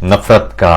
نفرت کا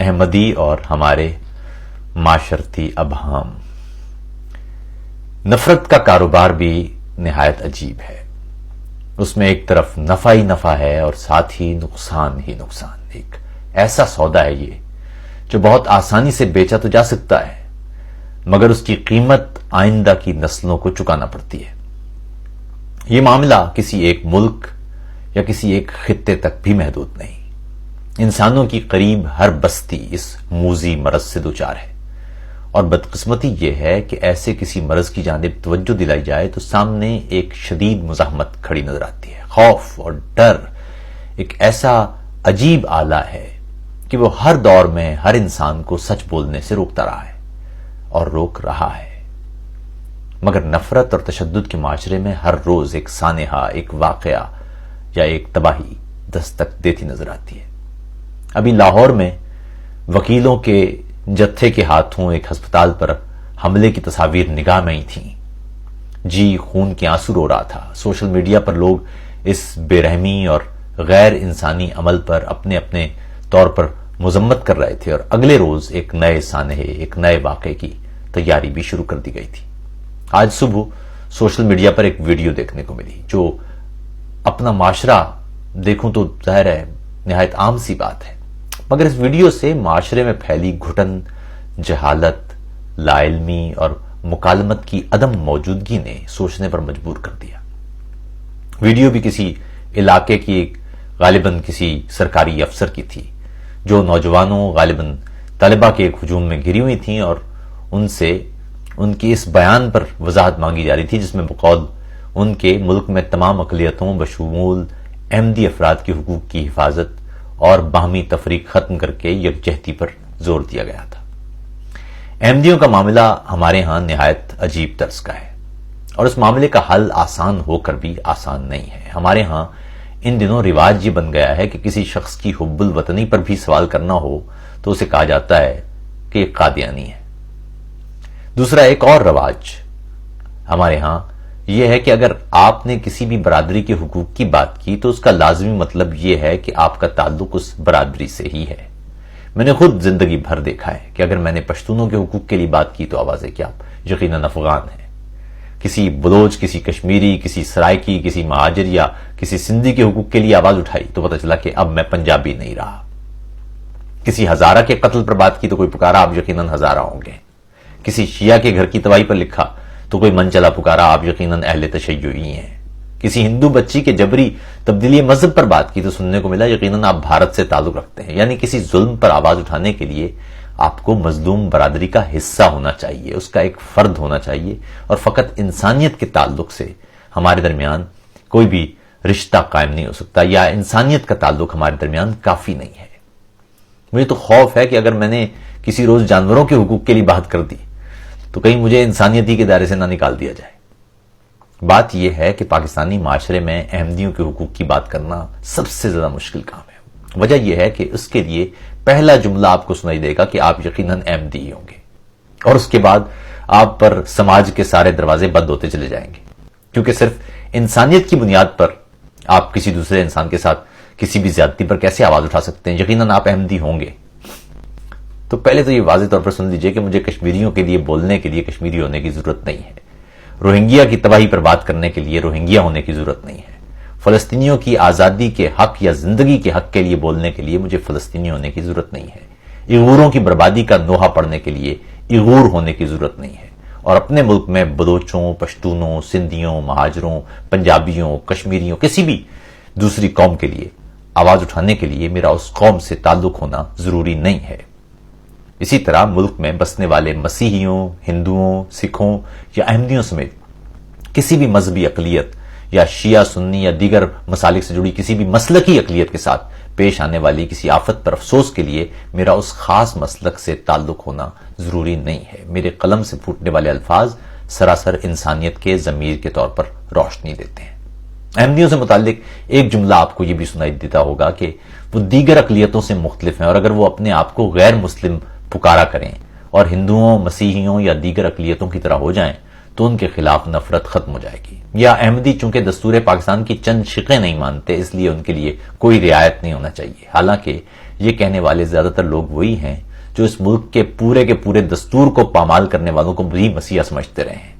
احمدی اور ہمارے معاشرتی ابہام۔ نفرت کا کاروبار بھی نہایت عجیب ہے۔ اس میں ایک طرف نفع ہی نفع ہے اور ساتھ ہی نقصان۔ ایک ایسا سودا ہے یہ جو بہت آسانی سے بیچا تو جا سکتا ہے، مگر اس کی قیمت آئندہ کی نسلوں کو چکانا پڑتی ہے۔ یہ معاملہ کسی ایک ملک یا کسی ایک خطے تک بھی محدود نہیں۔ انسانوں کی قریب ہر بستی اس موذی مرض سے دوچار ہے، اور بدقسمتی یہ ہے کہ ایسے کسی مرض کی جانب توجہ دلائی جائے تو سامنے ایک شدید مزاحمت کھڑی نظر آتی ہے۔ خوف اور ڈر ایک ایسا عجیب آلہ ہے کہ وہ ہر دور میں ہر انسان کو سچ بولنے سے روکتا رہا ہے اور روک رہا ہے، مگر نفرت اور تشدد کے معاشرے میں ہر روز ایک سانحہ، ایک واقعہ یا ایک تباہی دستک دیتی نظر آتی ہے۔ ابھی لاہور میں وکیلوں کے جتھے کے ہاتھوں ایک ہسپتال پر حملے کی تصاویر نگاہ میں ہی تھیں۔ جی خون کے آنسو رو رہا تھا۔ سوشل میڈیا پر لوگ اس بے رحمی اور غیر انسانی عمل پر اپنے اپنے طور پر مذمت کر رہے تھے، اور اگلے روز ایک نئے سانحے، ایک نئے واقعے کی تیاری بھی شروع کر دی گئی تھی۔ آج صبح سوشل میڈیا پر ایک ویڈیو دیکھنے کو ملی جو اپنا معاشرہ دیکھوں تو ظاہر ہے نہایت عام سی بات ہے، مگر اس ویڈیو سے معاشرے میں پھیلی گھٹن، جہالت، لا علمی اور مکالمت کی عدم موجودگی نے سوچنے پر مجبور کر دیا۔ ویڈیو بھی کسی علاقے کی غالباً کسی سرکاری افسر کی تھی جو نوجوانوں غالباً طلبہ کے ایک ہجوم میں گری ہوئی تھیں، اور ان سے ان کی اس بیان پر وضاحت مانگی جا رہی تھی جس میں بقول ان کے ملک میں تمام اقلیتوں بشمول احمدی افراد کے حقوق کی حفاظت اور باہمی تفریق ختم کر کے یکجہتی پر زور دیا گیا تھا۔ احمدیوں کا معاملہ ہمارے ہاں نہایت عجیب طرز کا ہے، اور اس معاملے کا حل آسان ہو کر بھی آسان نہیں ہے۔ ہمارے ہاں ان دنوں رواج یہ بن گیا ہے کہ کسی شخص کی حب الوطنی پر بھی سوال کرنا ہو تو اسے کہا جاتا ہے کہ یہ قادیانی ہے۔ دوسرا ایک اور رواج ہمارے ہاں یہ ہے کہ اگر آپ نے کسی بھی برادری کے حقوق کی بات کی تو اس کا لازمی مطلب یہ ہے کہ آپ کا تعلق اس برادری سے ہی ہے۔ میں نے خود زندگی بھر دیکھا ہے کہ اگر میں نے پشتونوں کے حقوق کے لیے بات کی تو آوازیں کیا یقیناً افغان ہیں، کسی بلوچ، کسی کشمیری، کسی سرائکی، کسی مہاجر یا کسی سندھی کے حقوق کے لیے آواز اٹھائی تو پتہ چلا کہ اب میں پنجابی نہیں رہا۔ کسی ہزارہ کے قتل پر بات کی تو کوئی پکارا آپ یقیناً ہزارہ ہوں گے۔ کسی شیعہ کے گھر کی تباہی پر لکھا تو کوئی من چلا پکارا آپ یقیناً اہل تشیعی ہیں۔ کسی ہندو بچی کے جبری تبدیلی مذہب پر بات کی تو سننے کو ملا یقیناً آپ بھارت سے تعلق رکھتے ہیں۔ یعنی کسی ظلم پر آواز اٹھانے کے لیے آپ کو مظلوم برادری کا حصہ ہونا چاہیے، اس کا ایک فرد ہونا چاہیے، اور فقط انسانیت کے تعلق سے ہمارے درمیان کوئی بھی رشتہ قائم نہیں ہو سکتا، یا انسانیت کا تعلق ہمارے درمیان کافی نہیں ہے۔ مجھے تو خوف ہے کہ اگر میں نے کسی روز جانوروں کے حقوق کے لیے بات کر دی تو کہیں مجھے انسانیتی کے دائرے سے نہ نکال دیا جائے۔ بات یہ ہے کہ پاکستانی معاشرے میں احمدیوں کے حقوق کی بات کرنا سب سے زیادہ مشکل کام ہے۔ وجہ یہ ہے کہ اس کے لیے پہلا جملہ آپ کو سنائی دے گا کہ آپ یقیناً احمدی ہی ہوں گے، اور اس کے بعد آپ پر سماج کے سارے دروازے بند ہوتے چلے جائیں گے، کیونکہ صرف انسانیت کی بنیاد پر آپ کسی دوسرے انسان کے ساتھ کسی بھی زیادتی پر کیسے آواز اٹھا سکتے ہیں؟ یقیناً آپ احمدی ہوں گے۔ تو پہلے تو یہ واضح طور پر سن لیجئے کہ مجھے کشمیریوں کے لیے بولنے کے لیے کشمیری ہونے کی ضرورت نہیں ہے، روہنگیا کی تباہی پر بات کرنے کے لیے روہنگیا ہونے کی ضرورت نہیں ہے، فلسطینیوں کی آزادی کے حق یا زندگی کے حق کے لیے بولنے کے لیے مجھے فلسطینی ہونے کی ضرورت نہیں ہے، ایغوروں کی بربادی کا نوحہ پڑھنے کے لیے ایغور ہونے کی ضرورت نہیں ہے، اور اپنے ملک میں بلوچوں، پشتونوں، سندھیوں، مہاجروں، پنجابیوں، کشمیریوں، کسی بھی دوسری قوم کے لیے آواز اٹھانے کے لیے میرا اس قوم سے تعلق ہونا ضروری نہیں ہے۔ اسی طرح ملک میں بسنے والے مسیحیوں، ہندوؤں، سکھوں یا احمدیوں سمیت کسی بھی مذہبی اقلیت یا شیعہ، سنی یا دیگر مسالک سے جڑی کسی بھی مسلکی اقلیت کے ساتھ پیش آنے والی کسی آفت پر افسوس کے لیے میرا اس خاص مسلک سے تعلق ہونا ضروری نہیں ہے۔ میرے قلم سے پھوٹنے والے الفاظ سراسر انسانیت کے ضمیر کے طور پر روشنی دیتے ہیں۔ احمدیوں سے متعلق ایک جملہ آپ کو یہ بھی سنائی دیتا ہوگا کہ وہ دیگر اقلیتوں سے مختلف ہیں، اور اگر وہ اپنے آپ کو غیر مسلم پکارا کریں اور ہندوؤں، مسیحیوں یا دیگر اقلیتوں کی طرح ہو جائیں تو ان کے خلاف نفرت ختم ہو جائے گی. یا احمدی چونکہ دستور پاکستان کی چند شقیں نہیں مانتے اس لیے ان کے لیے کوئی رعایت نہیں ہونا چاہیے. حالانکہ یہ کہنے والے زیادہ تر لوگ وہی ہیں جو اس ملک کے پورے دستور کو پامال کرنے والوں کو بھی مسیحا سمجھتے رہے ہیں.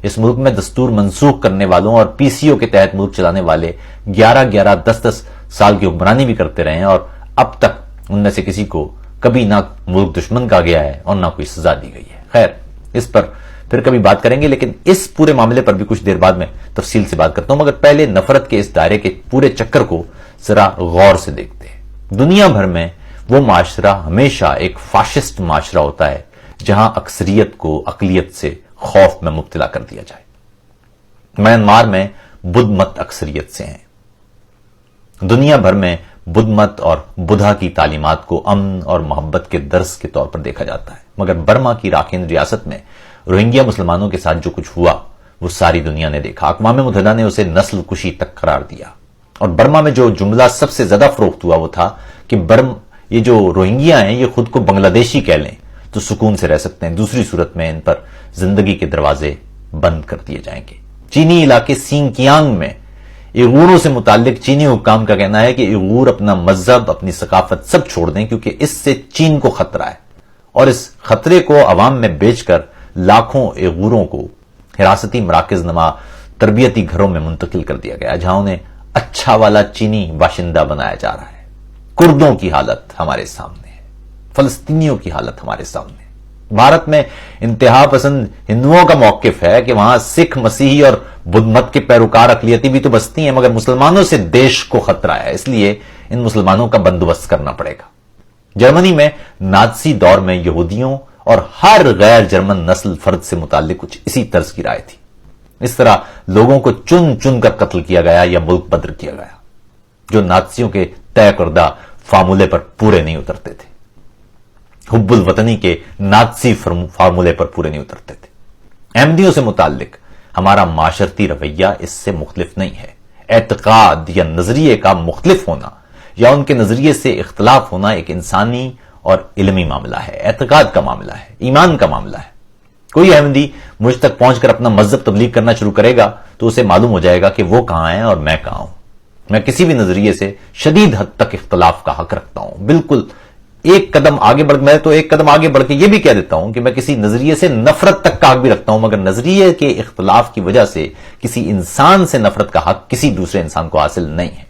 اس ملک میں دستور منسوخ کرنے والوں اور پی سی او کے تحت ملک چلانے والے 11 10 سال کی حکمرانی بھی کرتے رہے ہیں اور اب تک ان میں سے کسی کو کبھی نہ ملک دشمن کہا گیا ہے اور نہ کوئی سزا دی گئی ہے. خیر، اس پر پھر کبھی بات کریں گے، لیکن اس پورے معاملے پر بھی کچھ دیر بعد میں تفصیل سے بات کرتا ہوں. مگر پہلے نفرت کے اس دائرے کے پورے چکر کو ذرا غور سے دیکھتے ہیں. دنیا بھر میں وہ معاشرہ ہمیشہ ایک فاشسٹ معاشرہ ہوتا ہے جہاں اکثریت کو اقلیت سے خوف میں مبتلا کر دیا جائے. میانمار میں بدھ مت اکثریت سے ہیں. دنیا بھر میں بدھ مت اور بدھا کی تعلیمات کو امن اور محبت کے درس کے طور پر دیکھا جاتا ہے. مگر برما کی راکھین ریاست میں روہنگیا مسلمانوں کے ساتھ جو کچھ ہوا وہ ساری دنیا نے دیکھا. اقوام متحدہ نے اسے نسل کشی تک قرار دیا. اور برما میں جو جملہ سب سے زیادہ فروخت ہوا وہ تھا کہ یہ جو روہنگیا ہیں یہ خود کو بنگلہ دیشی کہہ لیں تو سکون سے رہ سکتے ہیں، دوسری صورت میں ان پر زندگی کے دروازے بند کر دیے جائیں گے. چینی علاقے سینکیانگ میں ایغوروں سے متعلق چینی حکام کا کہنا ہے کہ ایغور اپنا مذہب، اپنی ثقافت سب چھوڑ دیں کیونکہ اس سے چین کو خطرہ ہے. اور اس خطرے کو عوام میں بیچ کر لاکھوں ایغوروں کو حراستی مراکز نما تربیتی گھروں میں منتقل کر دیا گیا جہاں انہیں اچھا والا چینی باشندہ بنایا جا رہا ہے. کردوں کی حالت ہمارے سامنے ہے، فلسطینیوں کی حالت ہمارے سامنے ہے. بھارت میں انتہا پسند ہندوؤں کا موقف ہے کہ وہاں سکھ، مسیحی اور بدھ مت کے پیروکار اقلیتی بھی تو بستی ہیں مگر مسلمانوں سے دیش کو خطرہ ہے، اس لیے ان مسلمانوں کا بندوبست کرنا پڑے گا. جرمنی میں نازی دور میں یہودیوں اور ہر غیر جرمن نسل فرد سے متعلق کچھ اسی طرز کی رائے تھی. اس طرح لوگوں کو چن چن کر قتل کیا گیا یا ملک بدر کیا گیا جو نازیوں کے طے کردہ فارمولے پر پورے نہیں اترتے تھے، حب الوطنی کے نازی فارمولے پر پورے نہیں اترتے تھے. احمدیوں سے متعلق ہمارا معاشرتی رویہ اس سے مختلف نہیں ہے. اعتقاد یا نظریے کا مختلف ہونا یا ان کے نظریے سے اختلاف ہونا ایک انسانی اور علمی معاملہ ہے، اعتقاد کا معاملہ ہے، ایمان کا معاملہ ہے. کوئی احمدی مجھ تک پہنچ کر اپنا مذہب تبلیغ کرنا شروع کرے گا تو اسے معلوم ہو جائے گا کہ وہ کہاں ہیں اور میں کہاں ہوں. میں کسی بھی نظریے سے شدید حد تک اختلاف کا حق رکھتا ہوں. بالکل ایک قدم آگے بڑھ کے یہ بھی کہہ دیتا ہوں کہ میں کسی نظریے سے نفرت تک کا حق بھی رکھتا ہوں مگر نظریے کے اختلاف کی وجہ سے کسی انسان سے نفرت کا حق کسی دوسرے انسان کو حاصل نہیں ہے.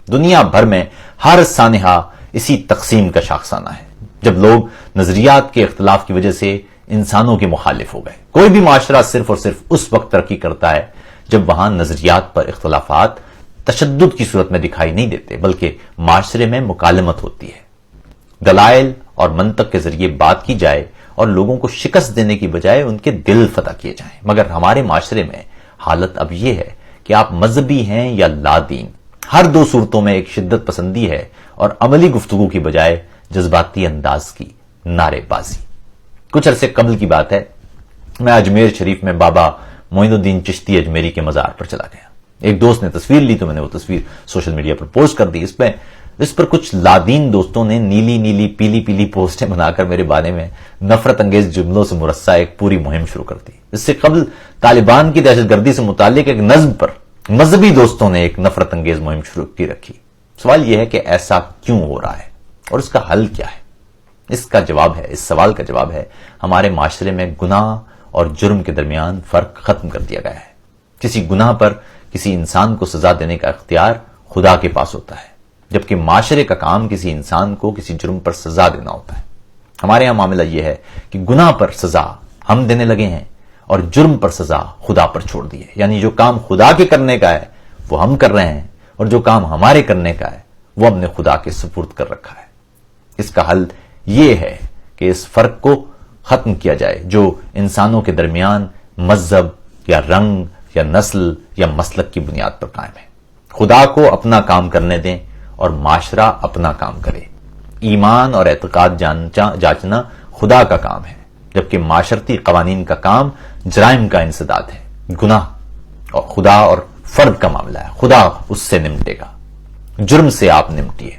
دنیا بھر میں ہر سانحہ اسی تقسیم کا شاخسانہ ہے جب لوگ نظریات کے اختلاف کی وجہ سے انسانوں کے مخالف ہو گئے. کوئی بھی معاشرہ صرف اور صرف اس وقت ترقی کرتا ہے جب وہاں نظریات پر اختلافات تشدد کی صورت میں دکھائی نہیں دیتے بلکہ معاشرے میں مکالمت ہوتی ہے. دلائل اور منطق کے ذریعے بات کی جائے اور لوگوں کو شکست دینے کی بجائے ان کے دل فتح کیے جائیں. مگر ہمارے معاشرے میں حالت اب یہ ہے کہ آپ مذہبی ہیں یا لا دین، ہر دو صورتوں میں ایک شدت پسندی ہے اور عملی گفتگو کی بجائے جذباتی انداز کی نعرے بازی. کچھ عرصے قبل کی بات ہے، میں اجمیر شریف میں بابا معین الدین چشتی اجمیری کے مزار پر چلا گیا. ایک دوست نے تصویر لی تو میں نے وہ تصویر سوشل میڈیا پر پوسٹ کر دی. اس پر کچھ لادین دوستوں نے نیلی پیلی پوسٹیں بنا کر میرے بارے میں نفرت انگیز جملوں سے مرصع ایک پوری مہم شروع کر دی. اس سے قبل طالبان کی دہشت گردی سے متعلق ایک نظم پر مذہبی دوستوں نے ایک نفرت انگیز مہم شروع کی رکھی. سوال یہ ہے کہ ایسا کیوں ہو رہا ہے اور اس کا حل کیا ہے؟ اس سوال کا جواب ہے ہمارے معاشرے میں گناہ اور جرم کے درمیان فرق ختم کر دیا گیا ہے. کسی گناہ پر کسی انسان کو سزا دینے کا اختیار خدا کے پاس ہوتا ہے جبکہ معاشرے کا کام کسی انسان کو کسی جرم پر سزا دینا ہوتا ہے. ہمارے ہاں معاملہ یہ ہے کہ گناہ پر سزا ہم دینے لگے ہیں اور جرم پر سزا خدا پر چھوڑ دی ہے. یعنی جو کام خدا کے کرنے کا ہے وہ ہم کر رہے ہیں اور جو کام ہمارے کرنے کا ہے وہ ہم نے خدا کے سپرد کر رکھا ہے. اس کا حل یہ ہے کہ اس فرق کو ختم کیا جائے جو انسانوں کے درمیان مذہب یا رنگ یا نسل یا مسلک کی بنیاد پر قائم ہے. خدا کو اپنا کام کرنے دیں اور معاشرہ اپنا کام کرے. ایمان اور اعتقاد جانچنا خدا کا کام ہے جبکہ معاشرتی قوانین کا کام جرائم کا انسداد ہے. گناہ اور خدا اور فرد کا معاملہ ہے، خدا اس سے نمٹے گا، جرم سے آپ نمٹیے.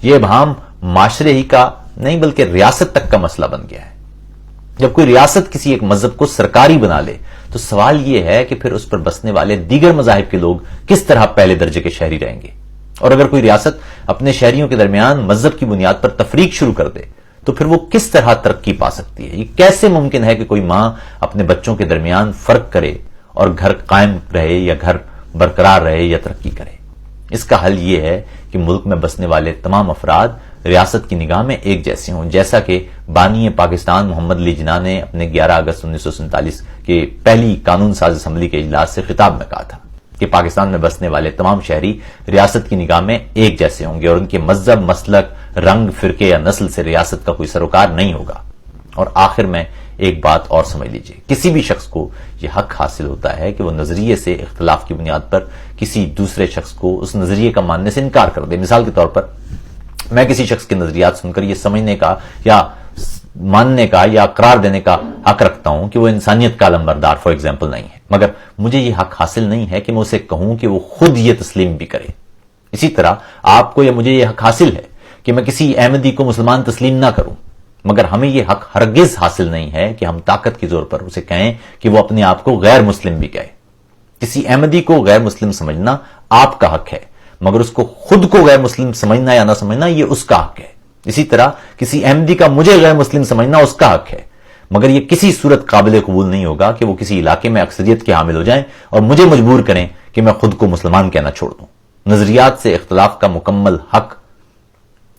یہ ابہام معاشرے ہی کا نہیں بلکہ ریاست تک کا مسئلہ بن گیا ہے. جب کوئی ریاست کسی ایک مذہب کو سرکاری بنا لے تو سوال یہ ہے کہ پھر اس پر بسنے والے دیگر مذاہب کے لوگ کس طرح پہلے درجے کے شہری رہیں گے؟ اور اگر کوئی ریاست اپنے شہریوں کے درمیان مذہب کی بنیاد پر تفریق شروع کر دے تو پھر وہ کس طرح ترقی پا سکتی ہے؟ یہ کیسے ممکن ہے کہ کوئی ماں اپنے بچوں کے درمیان فرق کرے اور گھر قائم رہے یا گھر برقرار رہے یا ترقی کرے؟ اس کا حل یہ ہے کہ ملک میں بسنے والے تمام افراد ریاست کی نگاہ میں ایک جیسے ہوں، جیسا کہ بانی پاکستان محمد علی جناح نے اپنے 11 اگست 1947 کے پہلی قانون ساز اسمبلی کے اجلاس سے خطاب میں کہا تھا کہ پاکستان میں بسنے والے تمام شہری ریاست کی نگاہ میں ایک جیسے ہوں گے اور ان کے مذہب، مسلک، رنگ، فرقے یا نسل سے ریاست کا کوئی سروکار نہیں ہوگا۔ اور آخر میں ایک بات اور سمجھ لیجئے، کسی بھی شخص کو یہ حق حاصل ہوتا ہے کہ وہ نظریے سے اختلاف کی بنیاد پر کسی دوسرے شخص کو اس نظریے کا ماننے سے انکار کر دے۔ مثال کے طور پر میں کسی شخص کے نظریات سن کر یہ سمجھنے کا یا ماننے کا یا قرار دینے کا حق رکھتا ہوں کہ وہ انسانیت کا علمبردار فار ایگزامپل نہیں ہے، مگر مجھے یہ حق حاصل نہیں ہے کہ میں اسے کہوں کہ وہ خود یہ تسلیم بھی کرے۔ اسی طرح آپ کو یا مجھے یہ حق حاصل ہے کہ میں کسی احمدی کو مسلمان تسلیم نہ کروں، مگر ہمیں یہ حق ہرگز حاصل نہیں ہے کہ ہم طاقت کے زور پر اسے کہیں کہ وہ اپنے آپ کو غیر مسلم بھی کہے۔ کسی احمدی کو غیر مسلم سمجھنا آپ کا حق ہے، مگر اس کو خود کو غیر مسلم سمجھنا یا نہ سمجھنا یہ اس کا حق ہے۔ اسی طرح کسی احمدی کا مجھے غیر مسلم سمجھنا اس کا حق ہے، مگر یہ کسی صورت قابل قبول نہیں ہوگا کہ وہ کسی علاقے میں اکثریت کے حامل ہو جائیں اور مجھے مجبور کریں کہ میں خود کو مسلمان کہنا چھوڑ دوں۔ نظریات سے اختلاف کا مکمل حق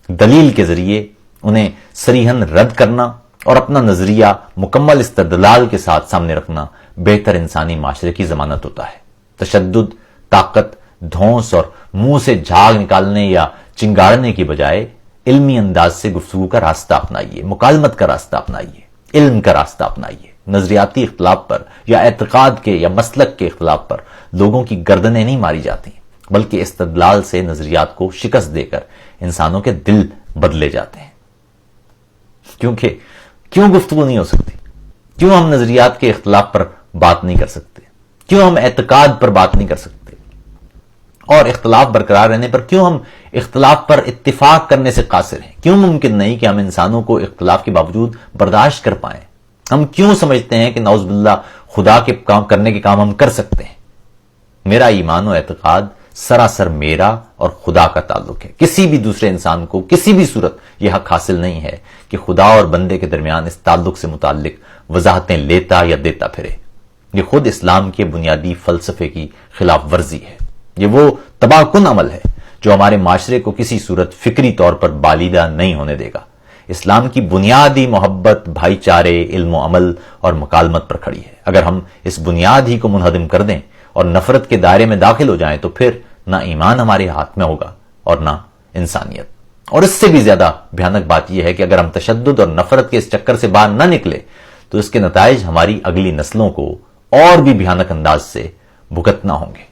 دلیل کے ذریعے انہیں صریحاً رد کرنا اور اپنا نظریہ مکمل استدلال کے ساتھ سامنے رکھنا بہتر انسانی معاشرے کی ضمانت ہوتا ہے۔ تشدد، طاقت، دھونس اور منہ سے جھاگ نکالنے یا چنگاڑنے کی بجائے علمی انداز سے گفتگو کا راستہ اپنائیے، مکالمت کا راستہ اپنائیے، علم کا راستہ اپنائیے۔ نظریاتی اختلاف پر یا اعتقاد کے یا مسلک کے اختلاف پر لوگوں کی گردنیں نہیں ماری جاتی، بلکہ استدلال سے نظریات کو شکست دے کر انسانوں کے دل بدلے جاتے ہیں۔ کیوں گفتگو نہیں ہو سکتی؟ کیوں ہم نظریات کے اختلاف پر بات نہیں کر سکتے؟ کیوں ہم اعتقاد پر بات نہیں کر سکتے؟ اور اختلاف برقرار رہنے پر کیوں ہم اختلاف پر اتفاق کرنے سے قاصر ہیں؟ کیوں ممکن نہیں کہ ہم انسانوں کو اختلاف کے باوجود برداشت کر پائیں؟ ہم کیوں سمجھتے ہیں کہ نعوذ باللہ خدا کے کام کرنے کے کام ہم کر سکتے ہیں؟ میرا ایمان و اعتقاد سراسر میرا اور خدا کا تعلق ہے۔ کسی بھی دوسرے انسان کو کسی بھی صورت یہ حق حاصل نہیں ہے کہ خدا اور بندے کے درمیان اس تعلق سے متعلق وضاحتیں لیتا یا دیتا پھرے۔ یہ خود اسلام کے بنیادی فلسفے کی خلاف ورزی ہے۔ یہ وہ تباہ کن عمل ہے جو ہمارے معاشرے کو کسی صورت فکری طور پر بالیدہ نہیں ہونے دے گا۔ اسلام کی بنیادی محبت، بھائی چارے، علم و عمل اور مکالمت پر کھڑی ہے۔ اگر ہم اس بنیاد ہی کو منہدم کر دیں اور نفرت کے دائرے میں داخل ہو جائیں تو پھر نہ ایمان ہمارے ہاتھ میں ہوگا اور نہ انسانیت۔ اور اس سے بھی زیادہ بھیانک بات یہ ہے کہ اگر ہم تشدد اور نفرت کے اس چکر سے باہر نہ نکلے تو اس کے نتائج ہماری اگلی نسلوں کو اور بھی بھیانک انداز سے بھگتنا ہوں گے۔